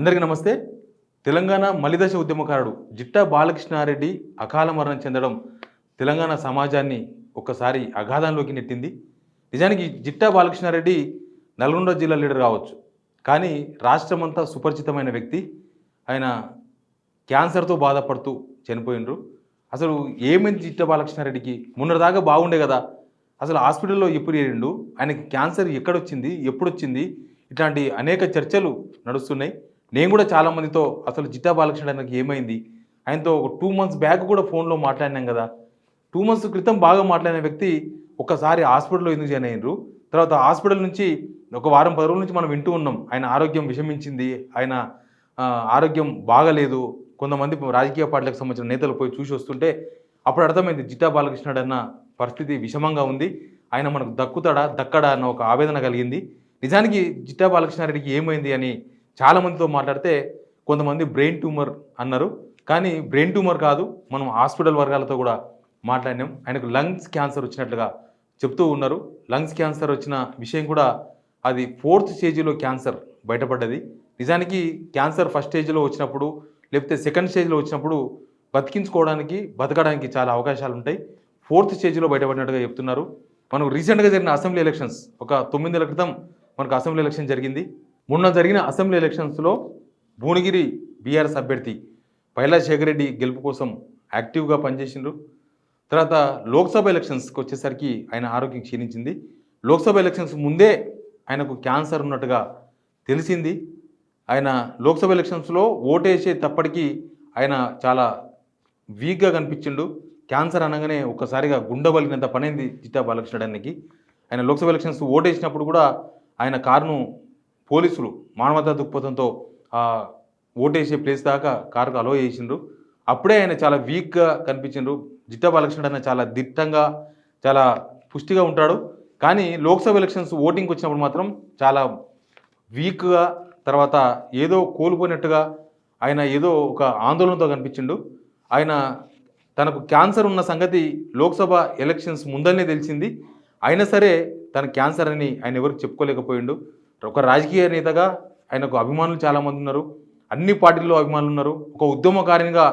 అందరికీ నమస్తే. తెలంగాణ మలిదశ ఉద్యమకారుడు జిట్టా బాలకృష్ణారెడ్డి అకాల మరణం చెందడం తెలంగాణ సమాజాన్ని ఒక్కసారి అగాధంలోకి నెట్టింది. నిజానికి జిట్టా బాలకృష్ణారెడ్డి నల్గొండ జిల్లా లీడర్ కావచ్చు, కానీ రాష్ట్రమంతా సుపరిచితమైన వ్యక్తి. ఆయన క్యాన్సర్తో బాధపడుతూ చనిపోయినరు. అసలు ఏమైంది జిట్టా బాలకృష్ణారెడ్డికి? మొన్నటిదాకా బాగుండే కదా, అసలు హాస్పిటల్లో ఎప్పుడు చేరిండు, ఆయనకి క్యాన్సర్ ఎక్కడొచ్చింది, ఎప్పుడొచ్చింది, ఇట్లాంటి అనేక చర్చలు నడుస్తున్నాయి. నేను కూడా చాలామందితో అసలు జిట్టా బాలకృష్ణారెడ్డికి ఏమైంది, ఆయనతో ఒక 2 months బ్యాక్ కూడా ఫోన్లో మాట్లాడినాం కదా. 2 months క్రితం బాగా మాట్లాడిన వ్యక్తి ఒక్కసారి హాస్పిటల్లో ఎందుకు జాయిన్ అయ్యారు? తర్వాత హాస్పిటల్ నుంచి ఒక వారం 10 రోజుల నుంచి మనం వింటూ ఉన్నాం, ఆయన ఆరోగ్యం విషమించింది, ఆయన ఆరోగ్యం బాగలేదు. కొంతమంది రాజకీయ పార్టీలకు సంబంధించిన నేతలు పోయి చూసి వస్తుంటే అప్పుడు అర్థమైంది జిట్టా బాలకృష్ణుడు అన్న పరిస్థితి విషమంగా ఉంది, ఆయన మనకు దక్కడా అన్న ఒక ఆవేదన కలిగింది. నిజానికి జిట్టా బాలకృష్ణారెడ్డికి ఏమైంది అని చాలామందితో మాట్లాడితే కొంతమంది బ్రెయిన్ ట్యూమర్ అన్నారు, కానీ బ్రెయిన్ ట్యూమర్ కాదు, మనం హాస్పిటల్ వర్గాలతో కూడా మాట్లాడినాం. ఆయనకు లంగ్స్ క్యాన్సర్ వచ్చినట్లుగా చెప్తూ ఉన్నారు. లంగ్స్ క్యాన్సర్ వచ్చిన విషయం కూడా అది 4th స్టేజ్లో క్యాన్సర్ బయటపడ్డది. నిజానికి క్యాన్సర్ ఫస్ట్ స్టేజ్లో వచ్చినప్పుడు లేకపోతే సెకండ్ స్టేజ్లో వచ్చినప్పుడు బతకడానికి చాలా అవకాశాలు ఉంటాయి. 4th స్టేజ్లో బయటపడినట్టుగా చెప్తున్నారు. మనకు రీసెంట్గా జరిగిన అసెంబ్లీ ఎలక్షన్స్, ఒక 9 నెలల క్రితం మనకు అసెంబ్లీ ఎలక్షన్ జరిగింది. మొన్న జరిగిన అసెంబ్లీ ఎలక్షన్స్లో భువనగిరి బీఆర్ఎస్ అభ్యర్థి పైలా శేఖర్ రెడ్డి గెలుపు కోసం యాక్టివ్గా పనిచేసిండ్రు. తర్వాత లోక్సభ ఎలక్షన్స్కి వచ్చేసరికి ఆయన ఆరోగ్యం క్షీణించింది. లోక్సభ ఎలక్షన్స్ ముందే ఆయనకు క్యాన్సర్ ఉన్నట్టుగా తెలిసింది. ఆయన లోక్సభ ఎలక్షన్స్లో ఓటేసేటప్పటికీ ఆయన చాలా వీక్గా కనిపించిండు. క్యాన్సర్ అనగానే ఒక్కసారిగా గుండెబలిగినంత పనైంది జిట్టా బాలకృష్ణుడానికి. ఆయన లోక్సభ ఎలక్షన్స్ ఓటేసినప్పుడు కూడా ఆయన కారును పోలీసులు మానవతా దృక్పథంతో ఓటేసే ప్లేస్ దాకా కారుకు అలో చేసిండ్రు. అప్పుడే ఆయన చాలా వీక్గా కనిపించిండ్రు. జిట్టా బాలకృష్ణుడు ఆయన చాలా దిట్టంగా, చాలా పుష్టిగా ఉంటాడు, కానీ లోక్సభ ఎలక్షన్స్ ఓటింగ్కి వచ్చినప్పుడు మాత్రం చాలా వీక్గా, తర్వాత ఏదో కోల్పోయినట్టుగా ఆయన ఏదో ఒక ఆందోళనతో కనిపించిండు. ఆయన తనకు క్యాన్సర్ ఉన్న సంగతి లోక్సభ ఎలక్షన్స్ ముందరనే తెలిసింది. అయినా సరే తన క్యాన్సర్ అని ఆయన ఎవరికి చెప్పుకోలేకపోయిండు. ఒక రాజకీయ నేతగా ఆయనకు అభిమానులు చాలామంది ఉన్నారు, అన్ని పార్టీల్లో అభిమానులు ఉన్నారు. ఒక ఉద్యమకారినిగా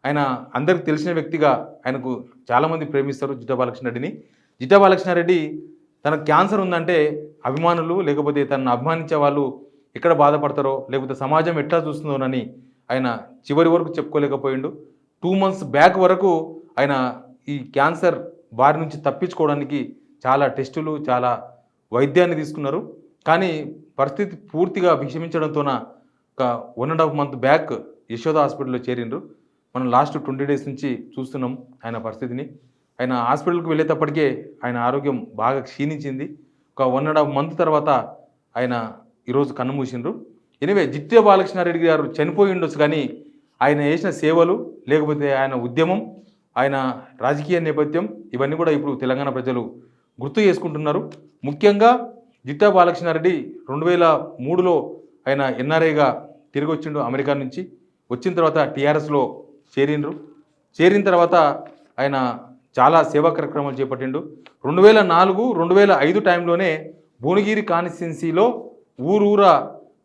ఆయన అందరికి తెలిసిన వ్యక్తిగా ఆయనకు చాలామంది ప్రేమిస్తారు జిట్టా బాలకృష్ణారెడ్డిని. జిట్టా బాలకృష్ణారెడ్డి తనకు క్యాన్సర్ ఉందంటే అభిమానులు లేకపోతే తనను అభిమానించే వాళ్ళు ఎక్కడ బాధపడతారో లేకపోతే సమాజం ఎట్లా చూస్తుందోనని ఆయన చివరి వరకు చెప్పుకోలేకపోయిండు. 2 months బ్యాక్ వరకు ఆయన ఈ క్యాన్సర్ బారి నుంచి తప్పించుకోవడానికి చాలా టెస్టులు, చాలా వైద్యాన్ని తీసుకున్నారు. కానీ పరిస్థితి పూర్తిగా విషమించడంతోన ఒక 1.5 month బ్యాక్ యశోద హాస్పిటల్లో చేరిండ్రు. మనం లాస్ట్ 20 days నుంచి చూస్తున్నాం ఆయన పరిస్థితిని. ఆయన హాస్పిటల్కి వెళ్ళేటప్పటికే ఆయన ఆరోగ్యం బాగా క్షీణించింది. ఒక 1.5 month తర్వాత ఆయన ఈరోజు కన్నుమూసిండ్రు. ఎనివే జిట్టా బాలకృష్ణారెడ్డి గారు చనిపోయి ఉండొచ్చు, కానీ ఆయన చేసిన సేవలు, లేకపోతే ఆయన ఉద్యమం, ఆయన రాజకీయ నేపథ్యం, ఇవన్నీ కూడా ఇప్పుడు తెలంగాణ ప్రజలు గుర్తు చేసుకుంటున్నారు. ముఖ్యంగా జిట్టా బాలకృష్ణారెడ్డి 2003లో ఆయన ఎన్ఆర్ఐగా తిరిగి వచ్చిండు అమెరికా నుంచి. వచ్చిన తర్వాత టీఆర్ఎస్లో చేరిన తర్వాత ఆయన చాలా సేవా కార్యక్రమాలు చేపట్టిండు. 2004, 2005 టైంలోనే భువనగిరి కాన్స్టిట్యున్సీలో ఊరూరా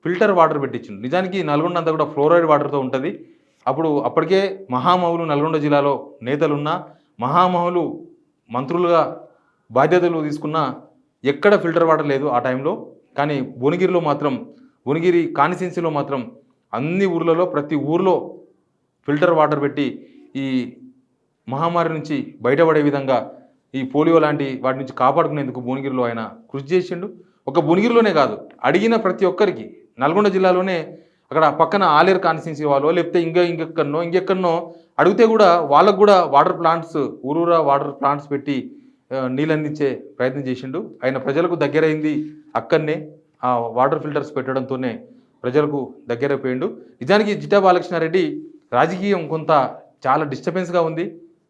ఫిల్టర్ వాటర్ పెట్టించిండు. నిజానికి నల్గొండ అంతా కూడా ఫ్లోరైడ్ వాటర్తో ఉంటుంది. అప్పటికే మహామహులు నల్గొండ జిల్లాలో నేతలున్నా, మహామహులు మంత్రులుగా బాధ్యతలు తీసుకున్న ఎక్కడ ఫిల్టర్ వాటర్ లేదు ఆ టైంలో. కానీ భువనగిరి కాన్స్టిట్యున్సీలో మాత్రం అన్ని ఊర్లలో, ప్రతి ఊర్లో ఫిల్టర్ వాటర్ పెట్టి ఈ మహమ్మారి నుంచి బయటపడే విధంగా, ఈ పోలియో లాంటి వాటి నుంచి కాపాడుకునేందుకు భువనగిరిలో ఆయన కృషి చేసిండు. ఒక భువనగిరిలోనే కాదు, అడిగిన ప్రతి ఒక్కరికి నల్గొండ జిల్లాలోనే అక్కడ పక్కన ఆలేరు కాన్స్టిట్యున్సీ వాళ్ళు లేకపోతే ఇంకెక్కడనో అడిగితే కూడా వాళ్ళకు కూడా వాటర్ ప్లాంట్స్, ఊరూరా వాటర్ ప్లాంట్స్ పెట్టి నీళ్ళు అందించే ప్రయత్నం చేసిండు. ఆయన ప్రజలకు దగ్గరైంది అక్కడనే ఆ వాటర్ ఫిల్టర్స్ పెట్టడంతోనే ప్రజలకు దగ్గరైపోయిండు. నిజానికి జిట్టా బాలకృష్ణారెడ్డి రాజకీయం చాలా డిస్టర్బెన్స్గా ఉంది.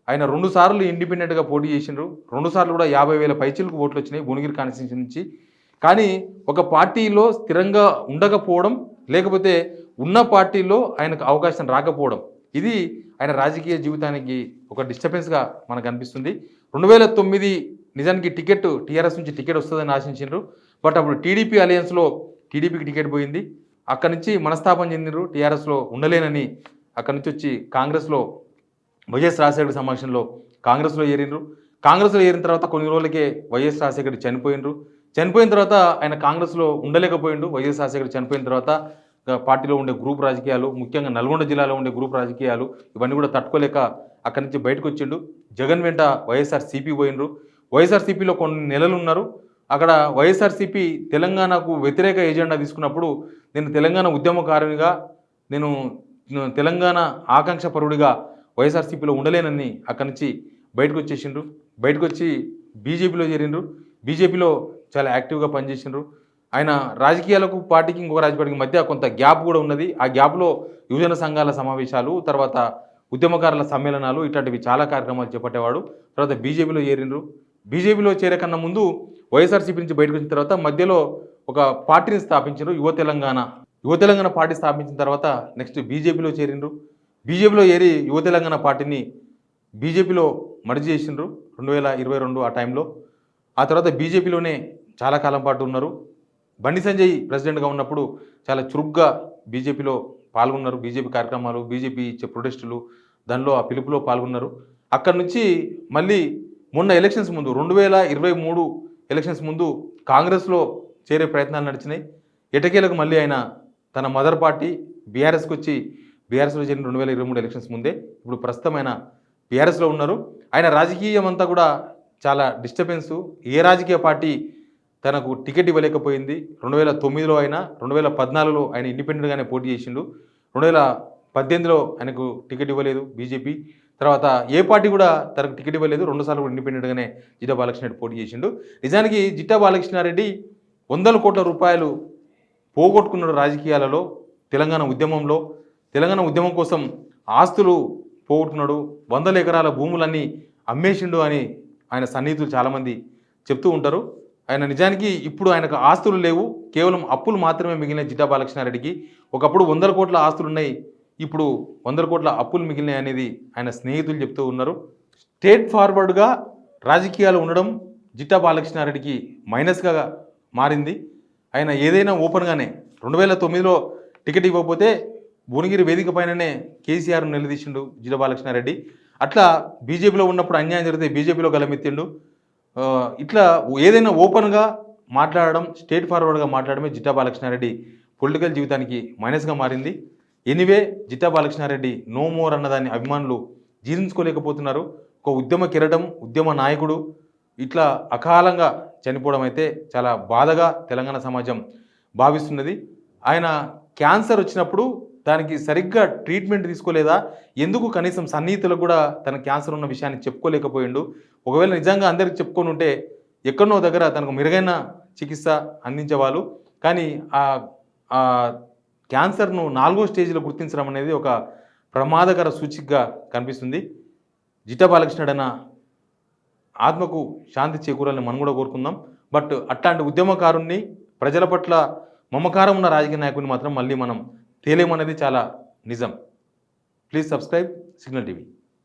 ఆయన 2 సార్లు ఇండిపెండెంట్గా పోటీ చేసిండ్రు. 2 సార్లు కూడా 50,000 పైచిలకు ఓట్లు వచ్చినాయి భువనగిరి కాన్స్టిట్యున్సీ నుంచి. కానీ ఒక పార్టీలో స్థిరంగా ఉండకపోవడం, లేకపోతే ఉన్న పార్టీలో ఆయనకు అవకాశం రాకపోవడం, ఇది ఆయన రాజకీయ జీవితానికి ఒక డిస్టర్బెన్స్గా మనకు అనిపిస్తుంది. 2009 నిజానికి టీఆర్ఎస్ నుంచి టికెట్ వస్తుందని ఆశించారు. బట్ అప్పుడు టీడీపీ అలయన్స్లో టీడీపీకి టికెట్ పోయింది. అక్కడి నుంచి మనస్తాపం చెందినరు, టీఆర్ఎస్లో ఉండలేనని అక్కడి నుంచి వచ్చి కాంగ్రెస్లో వైఎస్ రాజశేఖర సమక్షంలో కాంగ్రెస్లో ఏరినరు. కాంగ్రెస్లో ఏరిన తర్వాత కొన్ని రోజులకే వైఎస్ రాజశేఖర చనిపోయినరు. చనిపోయిన తర్వాత ఆయన కాంగ్రెస్లో ఉండలేకపోయిండు. వైఎస్ రాజశేఖర చనిపోయిన తర్వాత పార్టీలో ఉండే గ్రూప్ రాజకీయాలు, ముఖ్యంగా నల్గొండ జిల్లాలో ఉండే గ్రూప్ రాజకీయాలు ఇవన్నీ కూడా తట్టుకోలేక అక్కడి నుంచి బయటకు వచ్చిండు. జగన్ వెంట వైఎస్ఆర్సీపీ పోయినరు. వైఎస్ఆర్సీపీలో కొన్ని నెలలు ఉన్నారు. అక్కడ వైఎస్ఆర్సీపీ తెలంగాణకు వ్యతిరేక ఎజెండా తీసుకున్నప్పుడు నేను తెలంగాణ ఉద్యమకారునిగా, నేను తెలంగాణ ఆకాంక్ష పరుడిగా వైఎస్ఆర్సీపీలో ఉండలేనని అక్కడి నుంచి బయటకు వచ్చేసిండ్రు. బయటకు వచ్చి బీజేపీలో చేరిండ్రు. బీజేపీలో చాలా యాక్టివ్గా పనిచేసిండ్రు. ఆయన రాజకీయాలకు పార్టీకి ఇంకొక రాజకీయానికి మధ్య కొంత గ్యాప్ కూడా ఉన్నది. ఆ గ్యాప్లో యువజన సంఘాల సమావేశాలు, తర్వాత ఉద్యమకారుల సమ్మేళనాలు ఇట్లాంటివి చాలా కార్యక్రమాలు చేపట్టేవాడు. తర్వాత బీజేపీలో చేరిండ్రు. బీజేపీలో చేరే కన్నా ముందు వైఎస్ఆర్సీపీ నుంచి బయటకు వచ్చిన తర్వాత మధ్యలో ఒక పార్టీని స్థాపించారు, యువ తెలంగాణ పార్టీ స్థాపించిన తర్వాత నెక్స్ట్ బీజేపీలో చేరిండ్రు. బీజేపీలో ఏరి యువ తెలంగాణ పార్టీని బీజేపీలో మర్జ్ చేసిండ్రు 2022 ఆ టైంలో. ఆ తర్వాత బీజేపీలోనే చాలా కాలం పాటు ఉన్నారు. బండి సంజయ్ ప్రెసిడెంట్గా ఉన్నప్పుడు చాలా చురుగ్గా బీజేపీలో పాల్గొన్నారు. బీజేపీ కార్యక్రమాలు, బీజేపీ ఇచ్చే ప్రొటెస్టులు, దానిలో ఆ పిలుపులో పాల్గొన్నారు. అక్కడి నుంచి మళ్ళీ మొన్న ఎలక్షన్స్ ముందు 2023 ఎలక్షన్స్ ముందు కాంగ్రెస్లో చేరే ప్రయత్నాలు నడిచినాయి. ఎటకేలకు మళ్ళీ ఆయన తన మదర్ పార్టీ బీఆర్ఎస్కి వచ్చి బీఆర్ఎస్లో చేరిన 2023 ఎలక్షన్స్ ముందే. ఇప్పుడు ప్రస్తుతం ఆయన బీఆర్ఎస్లో ఉన్నారు. ఆయన రాజకీయం అంతా కూడా చాలా డిస్టర్బెన్సు. ఏ రాజకీయ పార్టీ తనకు టికెట్ ఇవ్వలేకపోయింది. 2009లో అయినా, 2014లో ఆయన ఇండిపెండెంట్గానే పోటీ చేసిండు. 2018లో ఆయనకు టికెట్ ఇవ్వలేదు బీజేపీ. తర్వాత ఏ పార్టీ కూడా తనకు టికెట్ ఇవ్వలేదు. 2 సార్లు కూడా ఇండిపెండెంట్గానే జిట్టా బాలకృష్ణారెడ్డి పోటీ చేసిండు. నిజానికి జిట్టా బాలకృష్ణారెడ్డి 100 కోట్ల రూపాయలు పోగొట్టుకున్నాడు రాజకీయాలలో. తెలంగాణ ఉద్యమం కోసం ఆస్తులు పోగొట్టుకున్నాడు. 100 ఎకరాల భూములన్నీ అమ్మేసిండు అని ఆయన సన్నిహితులు చాలామంది చెప్తూ ఉంటారు. ఆయన నిజానికి ఇప్పుడు ఆయనకు ఆస్తులు లేవు, కేవలం అప్పులు మాత్రమే మిగిలిన జిట్టా బాలకృష్ణారెడ్డికి. ఒకప్పుడు 100 కోట్ల ఆస్తులు ఉన్నాయి, ఇప్పుడు 100 కోట్ల అప్పులు మిగిలినాయి అనేది ఆయన స్నేహితులు చెప్తూ ఉన్నారు. స్ట్రేట్ ఫార్వర్డ్గా రాజకీయాలు ఉండడం జిట్టా బాలకృష్ణారెడ్డికి మైనస్గా మారింది. ఆయన ఏదైనా ఓపెన్గానే 2009లో టికెట్ ఇవ్వకపోతే భువనగిరి వేదిక పైననే కేసీఆర్ను నిలదీసిండు జిట్టా బాలకృష్ణారెడ్డి. అట్లా బీజేపీలో ఉన్నప్పుడు అన్యాయం జరిగితే బీజేపీలో గలమెత్తిండు. ఇట్లా ఏదైనా ఓపెన్గా మాట్లాడడం, స్ట్రేట్ ఫార్వర్డ్గా మాట్లాడమే జిట్టా బాలకృష్ణారెడ్డి పొలిటికల్ జీవితానికి మైనస్గా మారింది. Anyway, Jitta Balakrishna Reddy no more అన్నదాన్ని అభిమానులు జీర్ణించుకోలేకపోతున్నారు. ఒక ఉద్యమ కిరటం, ఉద్యమ నాయకుడు ఇట్లా అకాలంగా చనిపోవడం అయితే చాలా బాధగా తెలంగాణ సమాజం భావిస్తున్నది. ఆయన క్యాన్సర్ వచ్చినప్పుడు దానికి సరిగ్గా ట్రీట్మెంట్ తీసుకోలేదా, ఎందుకు కనీసం సన్నిహితులకు కూడా తన క్యాన్సర్ ఉన్న విషయాన్ని చెప్పుకోలేకపోయిండు. ఒకవేళ నిజంగా అందరికి చెప్పుకొని ఉంటే ఎక్కడనో దగ్గర తనకు మెరుగైన చికిత్స అందించేవాళ్ళు. కానీ ఆ క్యాన్సర్ను 4వ స్టేజ్లో గుర్తించడం అనేది ఒక ప్రమాదకర సూచికగా కనిపిస్తుంది. జిట్టా బాలకృష్ణుడన్న ఆత్మకు శాంతి చేకూరాలని మనం కూడా కోరుకుందాం. బట్ అట్లాంటి ఉద్యమకారుణ్ణి, ప్రజల పట్ల మమకారం ఉన్న రాజకీయ నాయకుడిని మాత్రం మళ్ళీ మనం తేలేమనేది చాలా నిజం. Please subscribe signal TV.